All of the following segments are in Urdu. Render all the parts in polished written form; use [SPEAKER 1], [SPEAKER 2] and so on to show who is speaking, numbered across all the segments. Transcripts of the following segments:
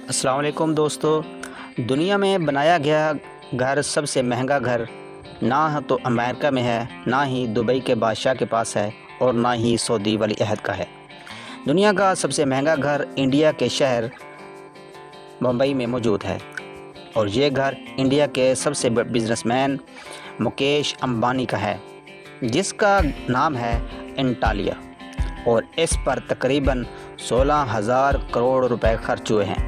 [SPEAKER 1] السلام علیکم دوستو، دنیا میں بنایا گیا گھر سب سے مہنگا گھر نہ تو امریکہ میں ہے، نہ ہی دبئی کے بادشاہ کے پاس ہے، اور نہ ہی سعودی ولی عہد کا ہے۔ دنیا کا سب سے مہنگا گھر انڈیا کے شہر ممبئی میں موجود ہے، اور یہ گھر انڈیا کے سب سے بڑے بزنس مین مکیش امبانی کا ہے، جس کا نام ہے انٹالیا، اور اس پر تقریباً 16,000 کروڑ روپے خرچ ہوئے ہیں۔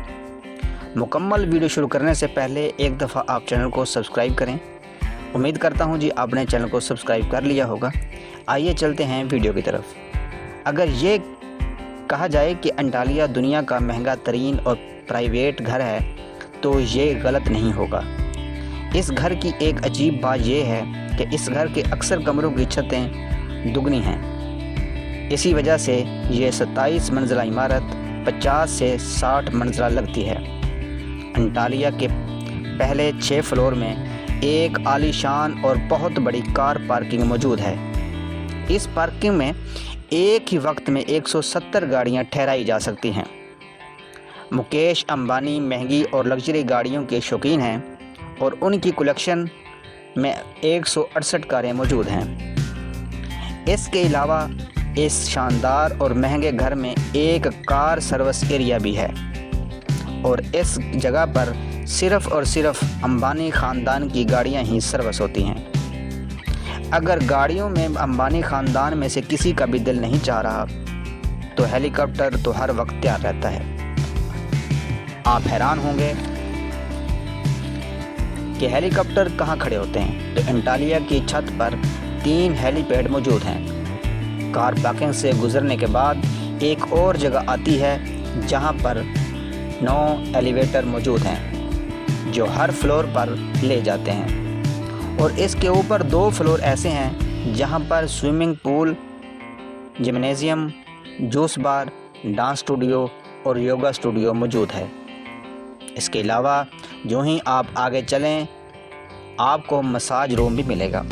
[SPEAKER 1] مکمل ویڈیو شروع کرنے سے پہلے ایک دفعہ آپ چینل کو سبسکرائب کریں۔ امید کرتا ہوں آپ نے چینل کو سبسکرائب کر لیا ہوگا۔ آئیے چلتے ہیں ویڈیو کی طرف۔ اگر یہ کہا جائے کہ انٹالیا دنیا کا مہنگا ترین اور پرائیویٹ گھر ہے تو یہ غلط نہیں ہوگا۔ اس گھر کی ایک عجیب بات یہ ہے کہ اس گھر کے اکثر کمروں کی چھتیں دگنی ہیں۔ اسی وجہ سے یہ 27 منزلہ عمارت 50 سے 60 منزلہ لگتی ہے۔ انٹالیا کے پہلے 6 فلور میں ایک عالی شان اور بہت بڑی کار پارکنگ موجود ہے۔ اس پارکنگ میں ایک ہی وقت میں 170 گاڑیاں ٹھہرائی جا سکتی ہیں۔ مکیش امبانی مہنگی اور لگژری گاڑیوں کے شوقین ہیں، اور ان کی کلیکشن میں 168 کاریں موجود ہیں۔ اس کے علاوہ اس شاندار اور مہنگے گھر میں ایک کار سروس ایریا بھی ہے، اور اس جگہ پر صرف اور صرف امبانی خاندان کی گاڑیاں ہی سروس ہوتی ہیں۔ اگر گاڑیوں میں امبانی خاندان میں سے کسی کا بھی دل نہیں چاہ رہا تو ہیلی کاپٹر تو ہر وقت تیار رہتا ہے۔ آپ حیران ہوں گے کہ ہیلی کاپٹر کہاں کھڑے ہوتے ہیں، تو انٹالیا کی چھت پر 3 ہیلی پیڈ موجود ہیں۔ کار پارکنگ سے گزرنے کے بعد ایک اور جگہ آتی ہے جہاں پر 9 ایلیویٹر موجود ہیں جو ہر فلور پر لے جاتے ہیں، اور اس کے اوپر 2 فلور ایسے ہیں جہاں پر سوئمنگ پول، جمنیزیم، جوس بار، ڈانس اسٹوڈیو اور یوگا اسٹوڈیو موجود ہے۔ اس کے علاوہ جو ہی آپ آگے چلیں آپ کو مساج روم بھی ملے گا۔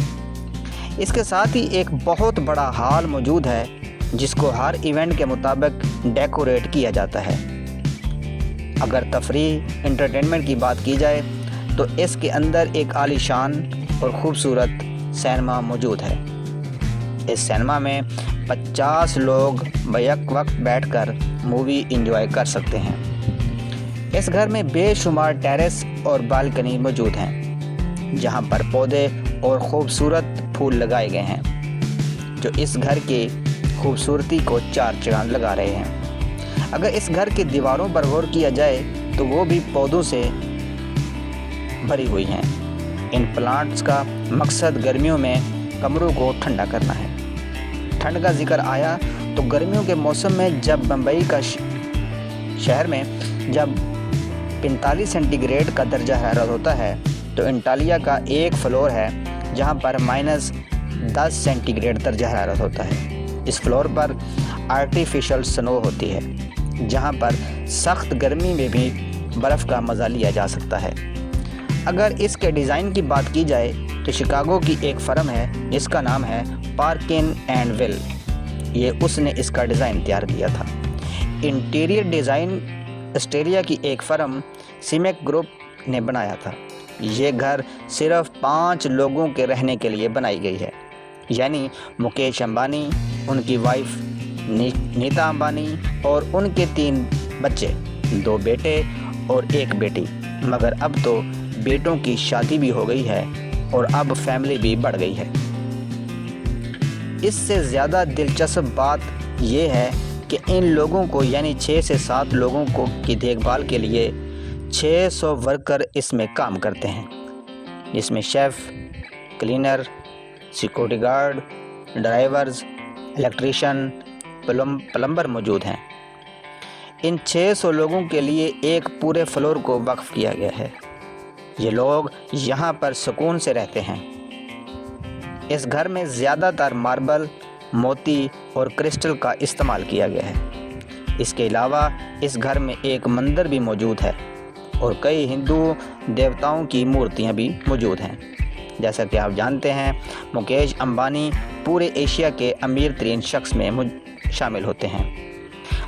[SPEAKER 1] اس کے ساتھ ہی ایک بہت بڑا ہال موجود ہے جس کو ہر ایونٹ کے مطابق ڈیکوریٹ کیا جاتا ہے۔ اگر تفریح انٹرٹینمنٹ کی بات کی جائے تو اس کے اندر ایک عالی شان اور خوبصورت سینما موجود ہے۔ اس سینما میں 50 لوگ بیک وقت بیٹھ کر مووی انجوائے کر سکتے ہیں۔ اس گھر میں بے شمار ٹیرس اور بالکنی موجود ہیں جہاں پر پودے اور خوبصورت پھول لگائے گئے ہیں جو اس گھر کی خوبصورتی کو 4 چاند لگا رہے ہیں۔ اگر اس گھر کی دیواروں پر غور کیا جائے تو وہ بھی پودوں سے بھری ہوئی ہیں۔ ان پلانٹس کا مقصد گرمیوں میں کمروں کو ٹھنڈا کرنا ہے۔ ٹھنڈ کا ذکر آیا تو گرمیوں کے موسم میں جب ممبئی کا شہر میں جب 45 سینٹی گریڈ کا درجہ حرارت ہوتا ہے تو انٹالیا کا ایک فلور ہے جہاں پر -10 سینٹی گریڈ درجہ حرارت ہوتا ہے۔ اس فلور پر آرٹیفیشل سنو ہوتی ہے جہاں پر سخت گرمی میں بھی برف کا مزہ لیا جا سکتا ہے۔ اگر اس کے ڈیزائن کی بات کی جائے تو شکاگو کی ایک فرم ہے جس کا نام ہے پارکن اینڈ ول، یہ اس نے اس کا ڈیزائن تیار کیا تھا۔ انٹیریئر ڈیزائن آسٹریلیا کی ایک فرم سیمیک گروپ نے بنایا تھا۔ یہ گھر صرف 5 لوگوں کے رہنے کے لیے بنائی گئی ہے، یعنی مکیش امبانی، ان کی وائف نیتا امبانی اور ان کے 3 بچے، 2 بیٹے اور 1 بیٹی، مگر اب تو بیٹوں کی شادی بھی ہو گئی ہے اور اب فیملی بھی بڑھ گئی ہے۔ اس سے زیادہ دلچسپ بات یہ ہے کہ ان لوگوں کو یعنی 6 سے 7 لوگوں کی دیکھ بھال کے لیے 600 ورکر اس میں کام کرتے ہیں، جس میں chef, cleaner, security guard, drivers, electrician, plumber موجود ہیں۔ ان 600 لوگوں کے لیے ایک پورے فلور کو وقف کیا گیا ہے۔ یہ لوگ یہاں پر سکون سے رہتے ہیں۔ اس گھر میں زیادہ تر ماربل، موتی اور کرسٹل کا استعمال کیا گیا ہے۔ اس کے علاوہ اس گھر میں ایک مندر بھی موجود ہے اور کئی ہندو دیوتاؤں کی مورتیاں بھی موجود ہیں۔ جیسا کہ آپ جانتے ہیں مکیش امبانی پورے ایشیا کے امیر ترین شخص میں شامل ہوتے ہیں۔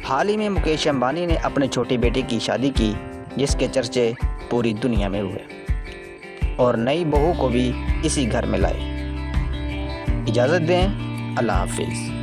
[SPEAKER 1] حال ہی میں مکیش امبانی نے اپنے چھوٹی بیٹی کی شادی کی جس کے چرچے پوری دنیا میں ہوئے اور نئی بہو کو بھی اسی گھر میں لائے۔ اجازت دیں، اللہ حافظ۔